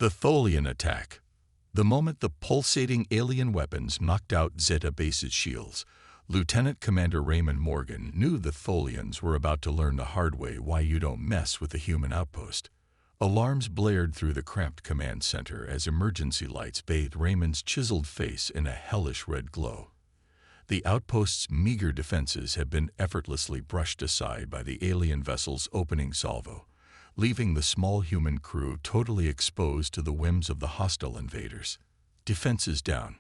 The Tholian attack. The moment the pulsating alien weapons knocked out Zeta Base's shields, Lieutenant Commander Raymond Morgan knew the Tholians were about to learn the hard way why you don't mess with the human outpost. Alarms blared through the cramped command center as emergency lights bathed Raymond's chiseled face in a hellish red glow. The outpost's meager defenses had been effortlessly brushed aside by the alien vessel's opening salvo, leaving the small human crew totally exposed to the whims of the hostile invaders. Defenses down.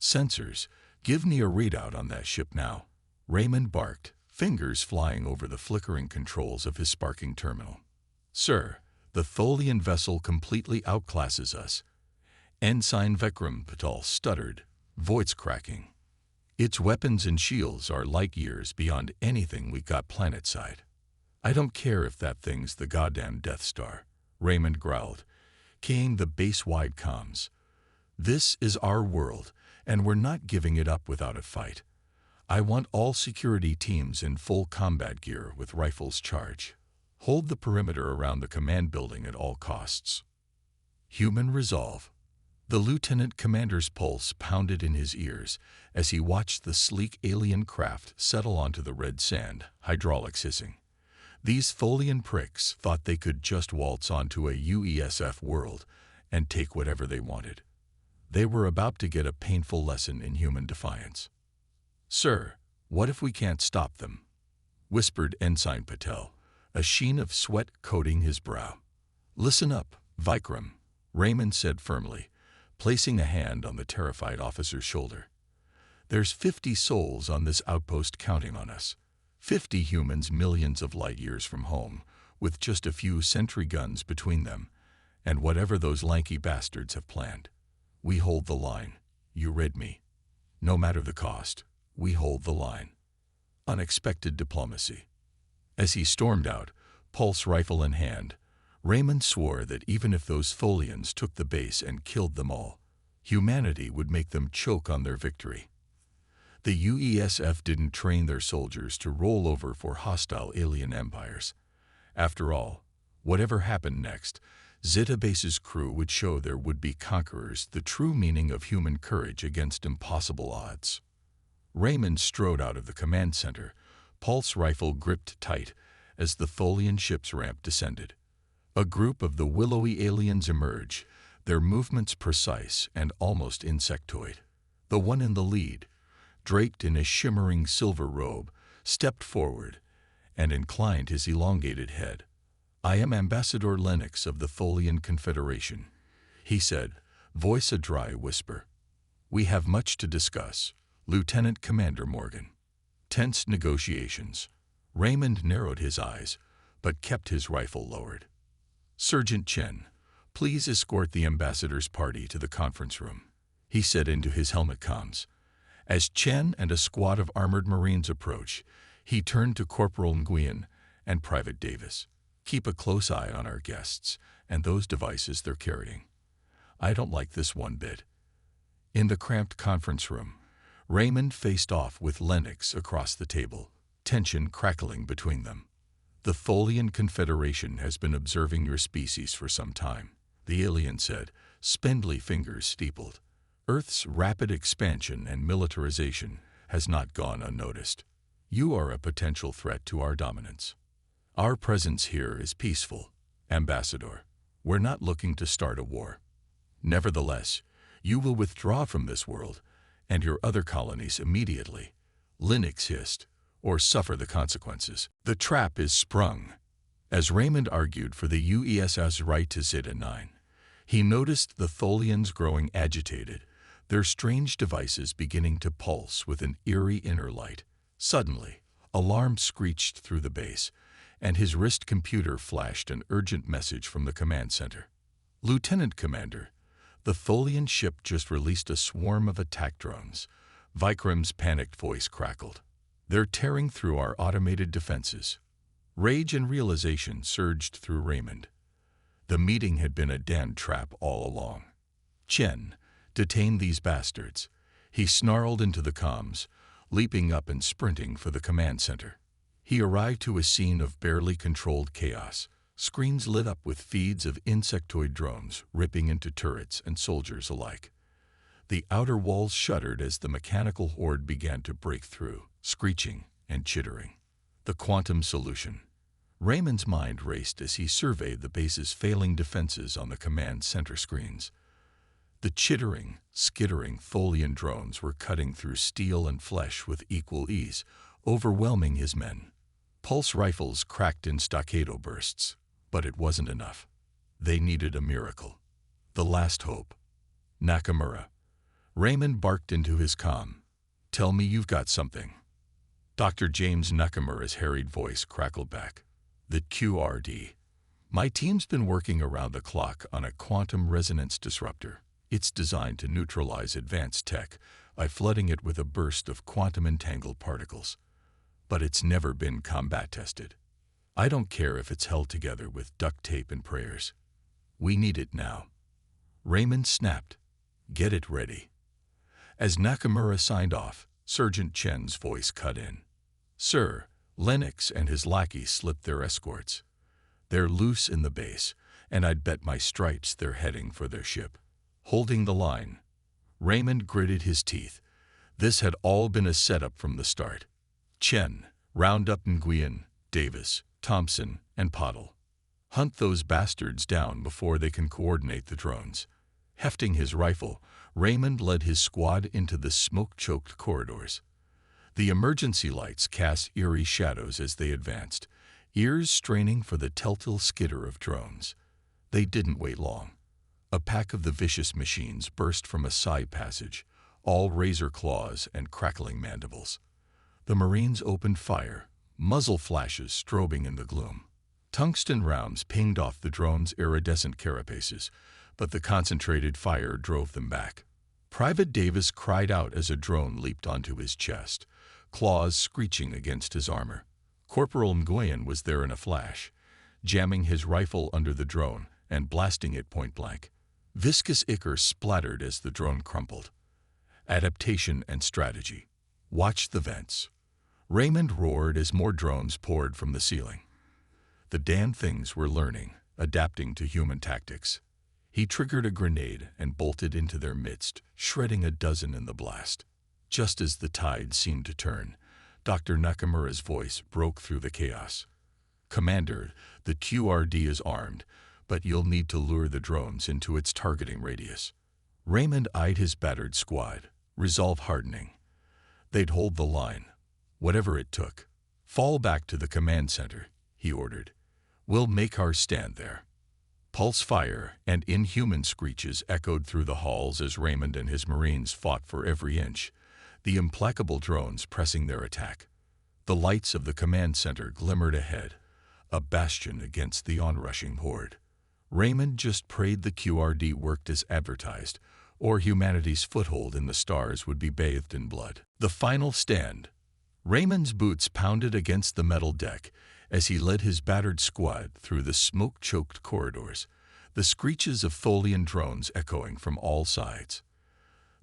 Sensors, give me a readout on that ship now. Raymond barked, fingers flying over the flickering controls of his sparking terminal. Sir, the Tholian vessel completely outclasses us. Ensign Vikram Patel stuttered, voice cracking. Its weapons and shields are light years beyond anything we got planetside. I don't care if that thing's the goddamn Death Star, Raymond growled, keying the base-wide comms. This is our world, and we're not giving it up without a fight. I want all security teams in full combat gear with rifles charged. Hold the perimeter around the command building at all costs. Human resolve. The lieutenant commander's pulse pounded in his ears as he watched the sleek alien craft settle onto the red sand, hydraulics hissing. These Folian pricks thought they could just waltz onto a UESF world and take whatever they wanted. They were about to get a painful lesson in human defiance. Sir, what if we can't stop them? Whispered Ensign Patel, a sheen of sweat coating his brow. Listen up, Vikram, Raymond said firmly, placing a hand on the terrified officer's shoulder. There's 50 souls on this outpost counting on us. 50 humans millions of light years from home, with just a few sentry guns between them, and whatever those lanky bastards have planned. We hold the line. You read me. No matter the cost, we hold the line. Unexpected diplomacy. As he stormed out, pulse rifle in hand, Raymond swore that even if those Folians took the base and killed them all, humanity would make them choke on their victory. The UESF didn't train their soldiers to roll over for hostile alien empires. After all, whatever happened next, Zeta Base's crew would show their would-be conquerors the true meaning of human courage against impossible odds. Raymond strode out of the command center, pulse rifle gripped tight as the Folian ship's ramp descended. A group of the willowy aliens emerged, their movements precise and almost insectoid. The one in the lead, draped in a shimmering silver robe, stepped forward and inclined his elongated head. I am Ambassador Lennox of the Folian Confederation, he said, voice a dry whisper. We have much to discuss, Lieutenant Commander Morgan. Tense negotiations. Raymond narrowed his eyes, but kept his rifle lowered. Sergeant Chen, please escort the ambassador's party to the conference room, he said into his helmet comms. As Chen and a squad of armored Marines approached, he turned to Corporal Nguyen and Private Davis. Keep a close eye on our guests and those devices they're carrying. I don't like this one bit. In the cramped conference room, Raymond faced off with Lennox across the table, tension crackling between them. The Folian Confederation has been observing your species for some time, the alien said, spindly fingers steepled. Earth's rapid expansion and militarization has not gone unnoticed. You are a potential threat to our dominance. Our presence here is peaceful, Ambassador. We're not looking to start a war. Nevertheless, you will withdraw from this world and your other colonies immediately, Lennox hissed, or suffer the consequences. The trap is sprung. As Raymond argued for the UESF's right to Zeta 9, he noticed the Tholians growing agitated, their strange devices beginning to pulse with an eerie inner light. Suddenly, alarm screeched through the base, and his wrist computer flashed an urgent message from the command center. Lieutenant Commander, the Folian ship just released a swarm of attack drones. Vikram's panicked voice crackled. They're tearing through our automated defenses. Rage and realization surged through Raymond. The meeting had been a damn trap all along. Chen, detain these bastards, he snarled into the comms, leaping up and sprinting for the command center. He arrived to a scene of barely controlled chaos. Screens lit up with feeds of insectoid drones ripping into turrets and soldiers alike. The outer walls shuddered as the mechanical horde began to break through, screeching and chittering. The quantum solution. Raymond's mind raced as he surveyed the base's failing defenses on the command center screens. The chittering, skittering tholian drones were cutting through steel and flesh with equal ease, overwhelming his men. Pulse rifles cracked in staccato bursts, but it wasn't enough. They needed a miracle. The last hope. Nakamura. Raymond barked into his comm. "Tell me you've got something." Dr. James Nakamura's harried voice crackled back. "The QRD. My team's been working around the clock on a quantum resonance disruptor. It's designed to neutralize advanced tech by flooding it with a burst of quantum-entangled particles. But it's never been combat-tested. I don't care if it's held together with duct tape and prayers. We need it now." Raymond snapped. "Get it ready." As Nakamura signed off, Sergeant Chen's voice cut in. "Sir, Lennox and his lackeys slipped their escorts. They're loose in the base, and I'd bet my stripes they're heading for their ship." Holding the line, Raymond gritted his teeth. This had all been a setup from the start. "Chen, round up Nguyen, Davis, Thompson, and Pottle. Hunt those bastards down before they can coordinate the drones." Hefting his rifle, Raymond led his squad into the smoke-choked corridors. The emergency lights cast eerie shadows as they advanced, ears straining for the telltale skitter of drones. They didn't wait long. A pack of the vicious machines burst from a side passage, all razor claws and crackling mandibles. The Marines opened fire, muzzle flashes strobing in the gloom. Tungsten rounds pinged off the drone's iridescent carapaces, but the concentrated fire drove them back. Private Davis cried out as a drone leaped onto his chest, claws screeching against his armor. Corporal Nguyen was there in a flash, jamming his rifle under the drone and blasting it point blank. Viscous ichor splattered as the drone crumpled. Adaptation and strategy. Watch the vents. Raymond roared as more drones poured from the ceiling. The damn things were learning, adapting to human tactics. He triggered a grenade and bolted into their midst, shredding a dozen in the blast. Just as the tide seemed to turn, Dr. Nakamura's voice broke through the chaos. "Commander, the QRD is armed, but you'll need to lure the drones into its targeting radius." Raymond eyed his battered squad, resolve hardening. They'd hold the line, whatever it took. "Fall back to the command center," he ordered. "We'll make our stand there." Pulse fire and inhuman screeches echoed through the halls as Raymond and his Marines fought for every inch, the implacable drones pressing their attack. The lights of the command center glimmered ahead, a bastion against the onrushing horde. Raymond just prayed the QRD worked as advertised, or humanity's foothold in the stars would be bathed in blood. The final stand. Raymond's boots pounded against the metal deck as he led his battered squad through the smoke-choked corridors, the screeches of Folian drones echoing from all sides.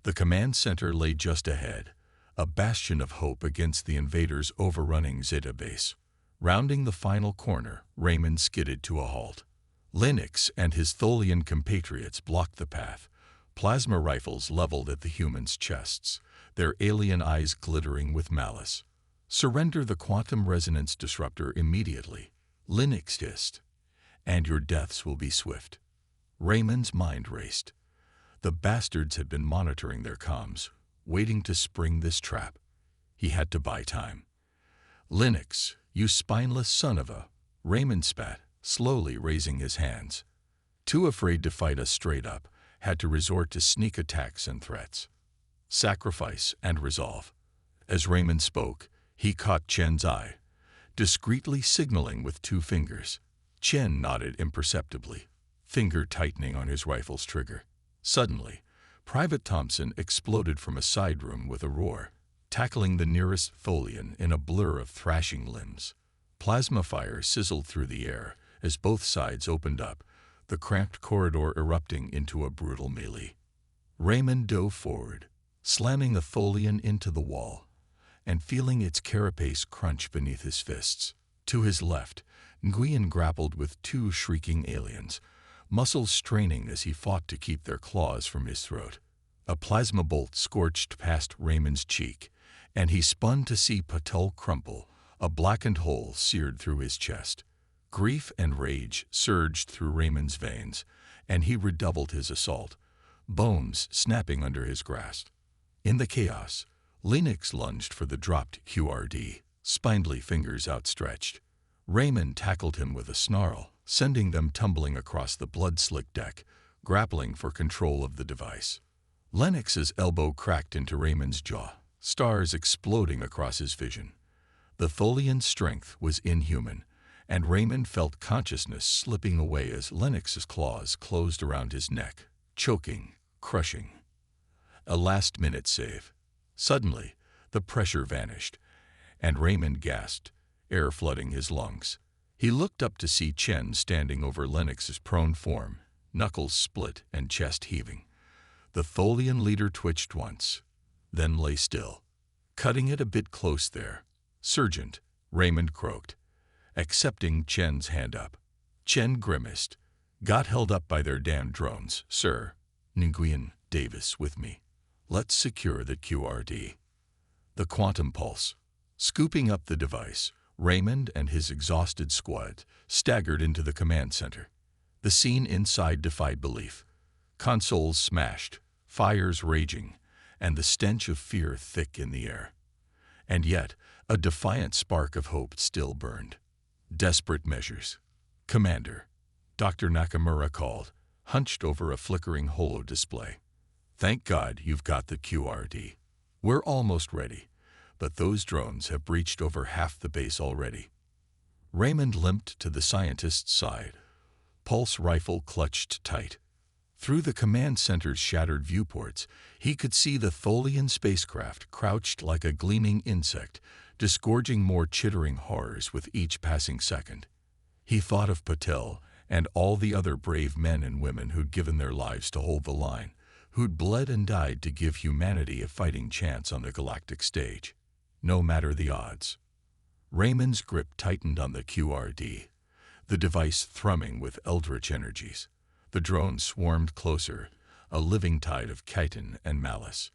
The command center lay just ahead, a bastion of hope against the invaders overrunning Zeta base. Rounding the final corner, Raymond skidded to a halt. Lennox and his Tholian compatriots blocked the path, plasma rifles leveled at the humans' chests, their alien eyes glittering with malice. "Surrender the quantum resonance disruptor immediately," Lennox hissed, "and your deaths will be swift." Raymond's mind raced. The bastards had been monitoring their comms, waiting to spring this trap. He had to buy time. "Lennox, you spineless son of a," Raymond spat, slowly raising his hands. Too afraid to fight us straight up, had to resort to sneak attacks and threats. Sacrifice and resolve. As Raymond spoke, he caught Chen's eye, discreetly signaling with 2 fingers. Chen nodded imperceptibly, finger tightening on his rifle's trigger. Suddenly, Private Thompson exploded from a side room with a roar, tackling the nearest Folian in a blur of thrashing limbs. Plasma fire sizzled through the air as both sides opened up, the cramped corridor erupting into a brutal melee. Raymond dove forward, slamming a Folian into the wall, and feeling its carapace crunch beneath his fists. To his left, Nguyen grappled with two shrieking aliens, muscles straining as he fought to keep their claws from his throat. A plasma bolt scorched past Raymond's cheek, and he spun to see Patel crumple, a blackened hole seared through his chest. Grief and rage surged through Raymond's veins, and he redoubled his assault, bones snapping under his grasp. In the chaos, Lennox lunged for the dropped QRD, spindly fingers outstretched. Raymond tackled him with a snarl, sending them tumbling across the blood-slicked deck, grappling for control of the device. Lennox's elbow cracked into Raymond's jaw, stars exploding across his vision. The tholian's strength was inhuman, and Raymond felt consciousness slipping away as Lennox's claws closed around his neck, choking, crushing. A last-minute save. Suddenly, the pressure vanished, and Raymond gasped, air flooding his lungs. He looked up to see Chen standing over Lennox's prone form, knuckles split and chest heaving. The tholian leader twitched once, then lay still. Cutting it a bit close there. "Sergeant," Raymond croaked, accepting Chen's hand up. Chen grimaced. "Got held up by their damn drones, sir. Nguyen, Davis, with me. Let's secure the QRD." The quantum pulse. Scooping up the device, Raymond and his exhausted squad staggered into the command center. The scene inside defied belief. Consoles smashed, fires raging, and the stench of fear thick in the air. And yet, a defiant spark of hope still burned. Desperate measures. "Commander," Dr. Nakamura called, hunched over a flickering holo display. "Thank God you've got the QRD. We're almost ready, but those drones have breached over half the base already." Raymond limped to the scientist's side, pulse rifle clutched tight. Through the command center's shattered viewports, he could see the tholian spacecraft crouched like a gleaming insect, disgorging more chittering horrors with each passing second. He thought of Patel and all the other brave men and women who'd given their lives to hold the line, who'd bled and died to give humanity a fighting chance on the galactic stage, no matter the odds. Raymond's grip tightened on the QRD, the device thrumming with eldritch energies. The drones swarmed closer, a living tide of chitin and malice.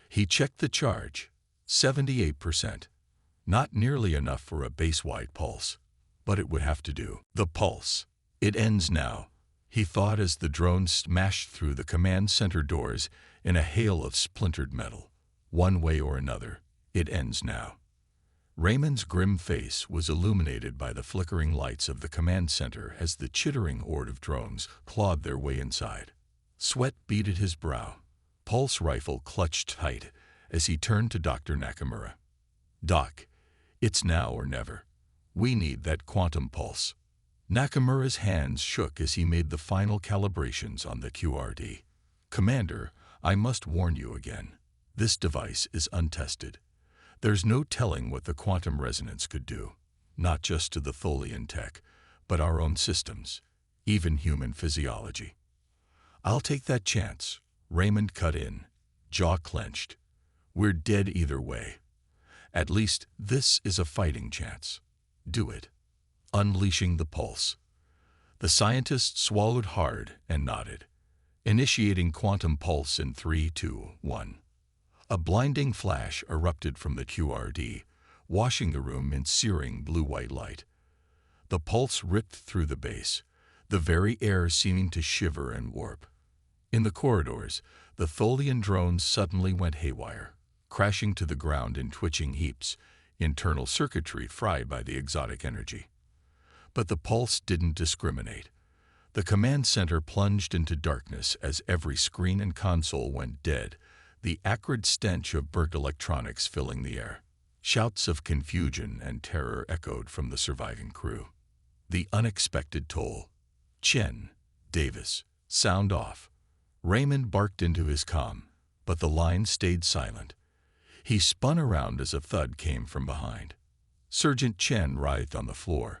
He checked the charge, 78%. Not nearly enough for a base-wide pulse, but it would have to do. The pulse. It ends now, he thought as the drones smashed through the command center doors in a hail of splintered metal. One way or another, it ends now. Raymond's grim face was illuminated by the flickering lights of the command center as the chittering horde of drones clawed their way inside. Sweat beaded his brow, pulse rifle clutched tight as he turned to Dr. Nakamura. "Doc, it's now or never. We need that quantum pulse." Nakamura's hands shook as he made the final calibrations on the QRD. "Commander, I must warn you again. This device is untested. There's no telling what the quantum resonance could do, not just to the tholian tech, but our own systems, even human physiology." "I'll take that chance," Raymond cut in, jaw clenched. "We're dead either way. At least this is a fighting chance. Do it." Unleashing the pulse. The scientist swallowed hard and nodded, initiating quantum pulse in 3, 2, 1. A blinding flash erupted from the QRD, washing the room in searing blue-white light. The pulse ripped through the base, the very air seeming to shiver and warp. In the corridors, the tholian drones suddenly went haywire, crashing to the ground in twitching heaps, internal circuitry fried by the exotic energy. But the pulse didn't discriminate. The command center plunged into darkness as every screen and console went dead, the acrid stench of burnt electronics filling the air. Shouts of confusion and terror echoed from the surviving crew. The unexpected toll. "Chen, Davis, sound off." Raymond barked into his comm, but the line stayed silent. He spun around as a thud came from behind. Sergeant Chen writhed on the floor,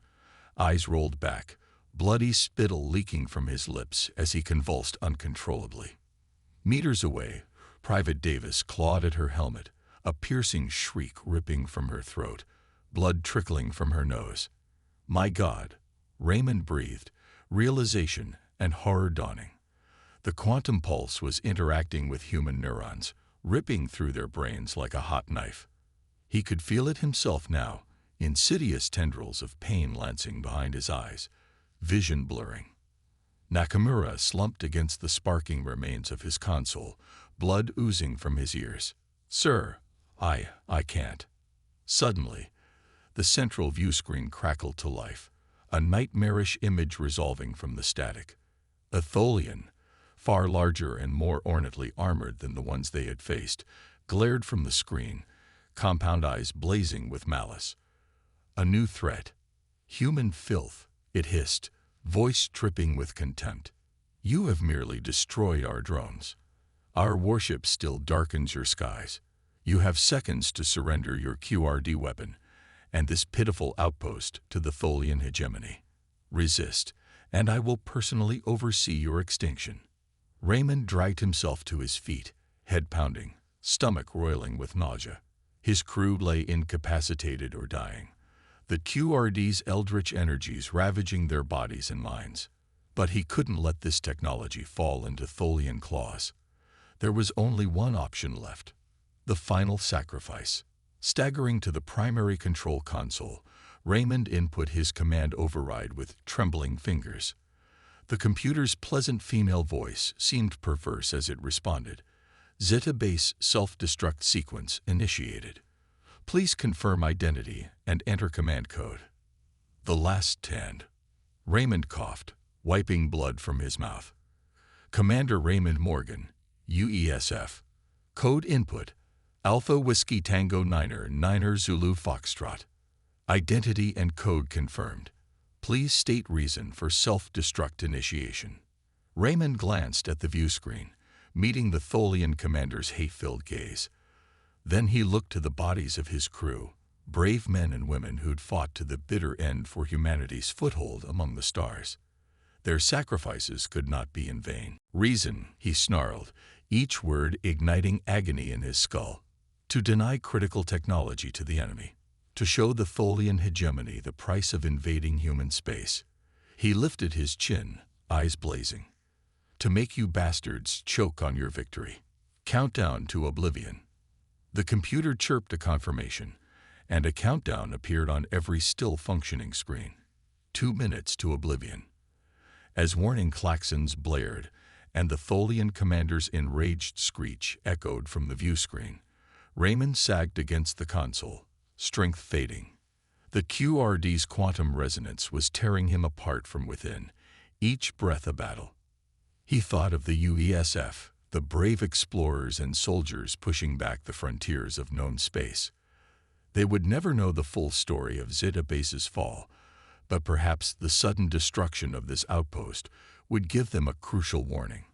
eyes rolled back, bloody spittle leaking from his lips as he convulsed uncontrollably. Meters away, Private Davis clawed at her helmet, a piercing shriek ripping from her throat, blood trickling from her nose. My God, Raymond breathed, realization and horror dawning. The quantum pulse was interacting with human neurons, ripping through their brains like a hot knife. He could feel it himself now, insidious tendrils of pain lancing behind his eyes, vision blurring. Nakamura slumped against the sparking remains of his console, blood oozing from his ears. Sir, I can't. Suddenly, the central view screen crackled to life, a nightmarish image resolving from the static. A tholian, far larger and more ornately armored than the ones they had faced, glared from the screen, compound eyes blazing with malice. A new threat. Human filth, it hissed, voice tripping with contempt. You have merely destroyed our drones. Our warship still darkens your skies. You have seconds to surrender your QRD weapon and this pitiful outpost to the tholian hegemony. Resist, and I will personally oversee your extinction. Raymond dragged himself to his feet, head pounding, stomach roiling with nausea. His crew lay incapacitated or dying, the QRD's eldritch energies ravaging their bodies and minds. But he couldn't let this technology fall into tholian claws. There was only one option left, the final sacrifice. Staggering to the primary control console, Raymond input his command override with trembling fingers. The computer's pleasant female voice seemed perverse as it responded. Zeta base self-destruct sequence initiated. Please confirm identity and enter command code. The last 10. Raymond coughed, wiping blood from his mouth. Commander Raymond Morgan, UESF. Code input, Alpha Whiskey Tango Niner Niner Zulu Foxtrot. Identity and code confirmed. Please state reason for self-destruct initiation. Raymond glanced at the view screen, meeting the tholian commander's hate-filled gaze. Then he looked to the bodies of his crew, brave men and women who'd fought to the bitter end for humanity's foothold among the stars. Their sacrifices could not be in vain. Reason, he snarled, each word igniting agony in his skull. To deny critical technology to the enemy. To show the tholian hegemony the price of invading human space. He lifted his chin, eyes blazing. To make you bastards choke on your victory. Countdown to oblivion. The computer chirped a confirmation, and a countdown appeared on every still-functioning screen. 2 minutes to oblivion. As warning klaxons blared, and the tholian commander's enraged screech echoed from the view screen, Raymond sagged against the console, strength fading. The QRD's quantum resonance was tearing him apart from within, each breath a battle. He thought of the UESF, the brave explorers and soldiers pushing back the frontiers of known space. They would never know the full story of Zeta Base's fall, but perhaps the sudden destruction of this outpost would give them a crucial warning,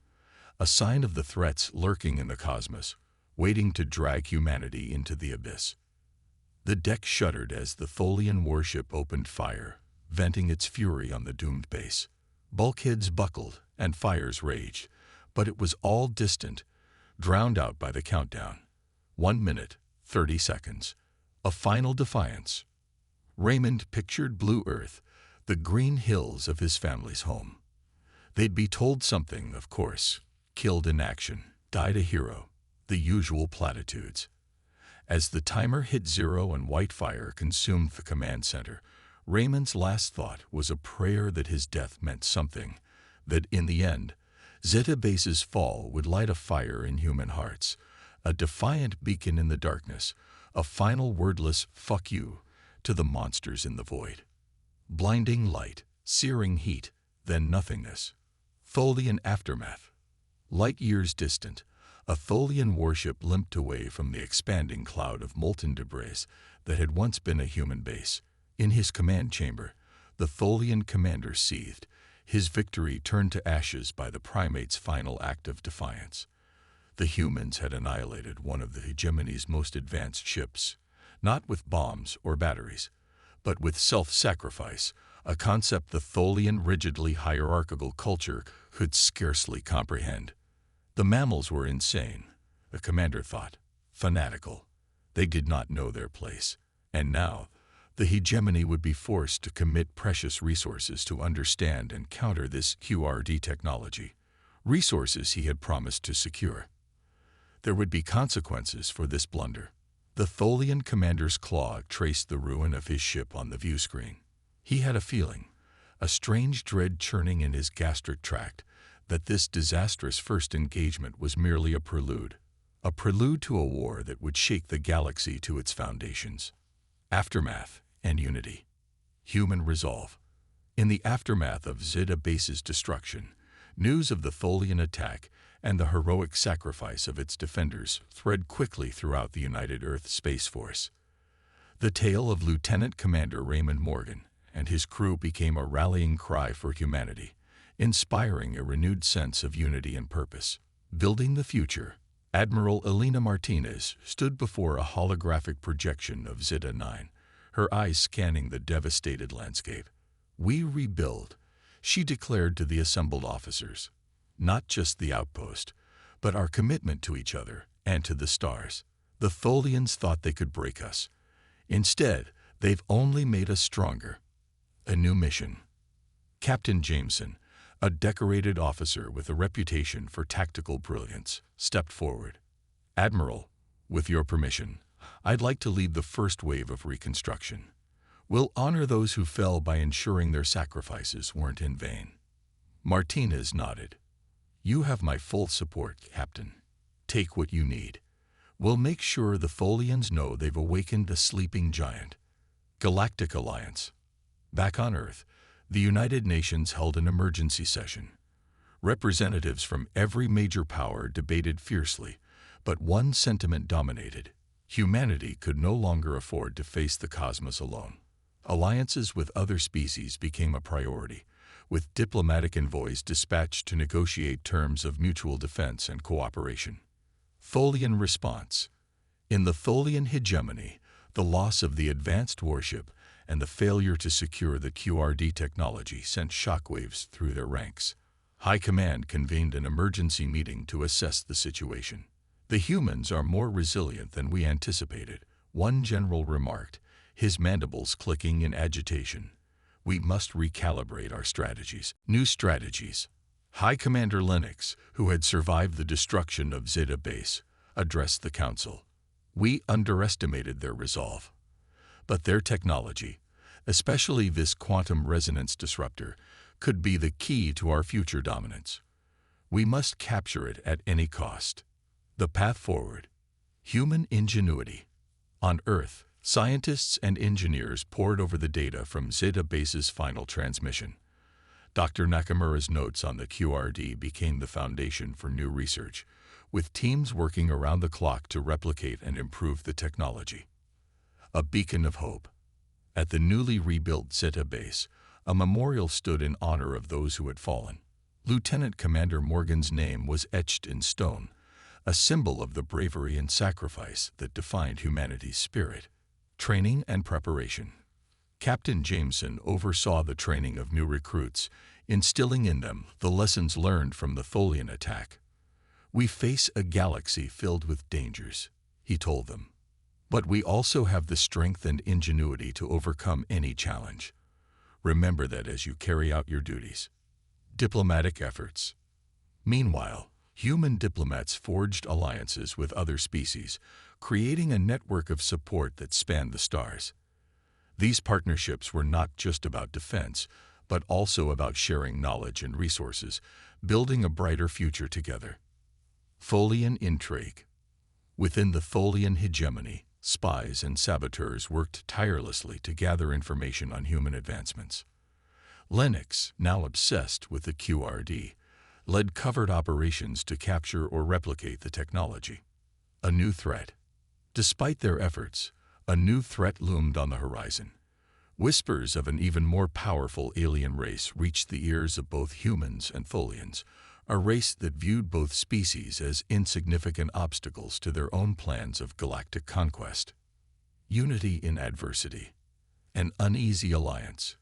a sign of the threats lurking in the cosmos, waiting to drag humanity into the abyss. The deck shuddered as the tholian warship opened fire, venting its fury on the doomed base. Bulkheads buckled and fires raged, but it was all distant, drowned out by the countdown. 1 minute, 30 seconds. A final defiance. Raymond pictured Blue Earth, the green hills of his family's home. They'd be told something, of course. Killed in action, died a hero, the usual platitudes. As the timer hit 0 and white fire consumed the command center, Raymond's last thought was a prayer that his death meant something, that in the end, Zeta Base's fall would light a fire in human hearts, a defiant beacon in the darkness, a final wordless "fuck you" to the monsters in the void. Blinding light, searing heat, then nothingness. Tholian aftermath. Light years distant, a tholian warship limped away from the expanding cloud of molten debris that had once been a human base. In his command chamber, the tholian commander seethed, his victory turned to ashes by the primate's final act of defiance. The humans had annihilated one of the hegemony's most advanced ships, not with bombs or batteries, but with self-sacrifice, a concept the tholian rigidly hierarchical culture could scarcely comprehend. The mammals were insane, the commander thought, fanatical. They did not know their place. And now, The hegemony would be forced to commit precious resources to understand and counter this QRD technology, resources he had promised to secure. There would be consequences for this blunder. The Tholian commander's claw traced the ruin of his ship on the view screen. He had a feeling, a strange dread churning in his gastric tract, that this disastrous first engagement was merely a prelude to a war that would shake the galaxy to its foundations. Aftermath and unity. Human resolve. In the aftermath of Zeta Base's destruction, news of the Tholian attack and the heroic sacrifice of its defenders spread quickly throughout the United Earth Space Force. The tale of Lieutenant Commander Raymond Morgan and his crew became a rallying cry for humanity, inspiring a renewed sense of unity and purpose. Building the future, Admiral Elena Martinez stood before a holographic projection of Zeta 9, her eyes scanning the devastated landscape. "We rebuild," she declared to the assembled officers. "Not just the outpost, but our commitment to each other and to the stars. The Tholians thought they could break us. Instead, they've only made us stronger." A new mission. Captain Jameson, a decorated officer with a reputation for tactical brilliance, stepped forward. "Admiral, with your permission, I'd like to lead the first wave of reconstruction. We'll honor those who fell by ensuring their sacrifices weren't in vain." Martinez nodded. "You have my full support, Captain. Take what you need. We'll make sure the Folians know they've awakened a sleeping giant." Galactic Alliance. Back on Earth, the United Nations held an emergency session. Representatives from every major power debated fiercely, but one sentiment dominated. Humanity could no longer afford to face the cosmos alone. Alliances with other species became a priority, with diplomatic envoys dispatched to negotiate terms of mutual defense and cooperation. Folian response. In the Tholian hegemony, the loss of the advanced warship and the failure to secure the QRD technology sent shockwaves through their ranks. High Command convened an emergency meeting to assess the situation. "The humans are more resilient than we anticipated," one general remarked, his mandibles clicking in agitation. "We must recalibrate our strategies." New strategies. High Commander Lennox, who had survived the destruction of Zeta Base, addressed the Council. "We underestimated their resolve. But their technology, especially this quantum resonance disruptor, could be the key to our future dominance. We must capture it at any cost." The path forward. Human ingenuity. On Earth, scientists and engineers pored over the data from Zeta Base's final transmission. Dr. Nakamura's notes on the QRD became the foundation for new research, with teams working around the clock to replicate and improve the technology. A beacon of hope. At the newly rebuilt Zeta Base, a memorial stood in honor of those who had fallen. Lieutenant Commander Morgan's name was etched in stone, a symbol of the bravery and sacrifice that defined humanity's spirit. Training and preparation. Captain Jameson oversaw the training of new recruits, instilling in them the lessons learned from the Tholian attack. "We face a galaxy filled with dangers," he told them. "But we also have the strength and ingenuity to overcome any challenge. Remember that as you carry out your duties." Diplomatic efforts. Meanwhile, human diplomats forged alliances with other species, creating a network of support that spanned the stars. These partnerships were not just about defense, but also about sharing knowledge and resources, building a brighter future together. Folian intrigue. Within the Tholian hegemony, spies and saboteurs worked tirelessly to gather information on human advancements. Lennox, now obsessed with the QRD, led covert operations to capture or replicate the technology. A new threat. Despite their efforts, a new threat loomed on the horizon. Whispers of an even more powerful alien race reached the ears of both humans and Tholians, a race that viewed both species as insignificant obstacles to their own plans of galactic conquest. Unity in adversity. An uneasy alliance.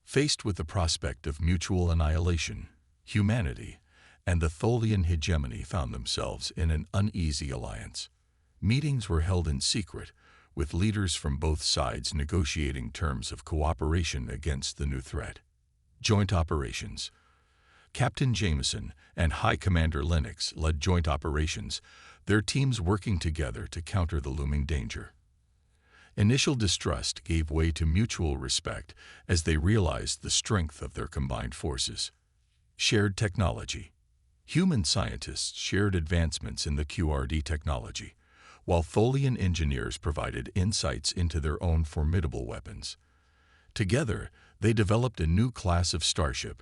Faced with the prospect of mutual annihilation, humanity and the Tholian hegemony found themselves in an uneasy alliance. Meetings were held in secret, with leaders from both sides negotiating terms of cooperation against the new threat. Joint operations. Captain Jameson and High Commander Lennox led joint operations, their teams working together to counter the looming danger. Initial distrust gave way to mutual respect as they realized the strength of their combined forces. Shared technology. Human scientists shared advancements in the QRD technology, while Folian engineers provided insights into their own formidable weapons. Together, they developed a new class of starship,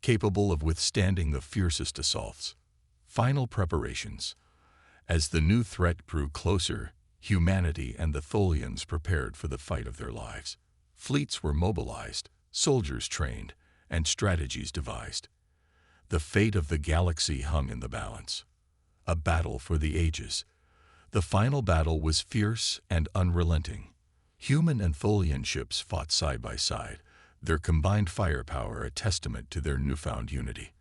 capable of withstanding the fiercest assaults. Final preparations. As the new threat grew closer, humanity and the Tholians prepared for the fight of their lives. Fleets were mobilized, soldiers trained, and strategies devised. The fate of the galaxy hung in the balance. A battle for the ages. The final battle was fierce and unrelenting. Human and Tholian ships fought side by side, their combined firepower a testament to their newfound unity.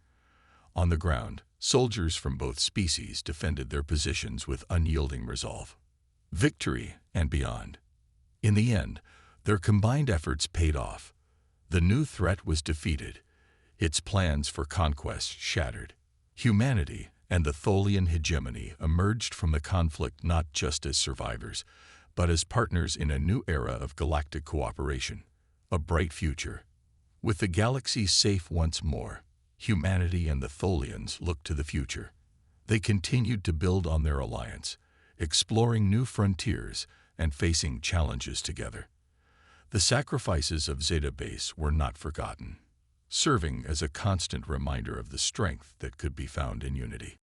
On the ground, soldiers from both species defended their positions with unyielding resolve. Victory and beyond. In the end, their combined efforts paid off. The new threat was defeated, its plans for conquest shattered. Humanity and the Tholian hegemony emerged from the conflict not just as survivors, but as partners in a new era of galactic cooperation. A bright future. With the galaxy safe once more, humanity and the Tholians looked to the future. They continued to build on their alliance, exploring new frontiers and facing challenges together. The sacrifices of Zeta Base were not forgotten, serving as a constant reminder of the strength that could be found in unity.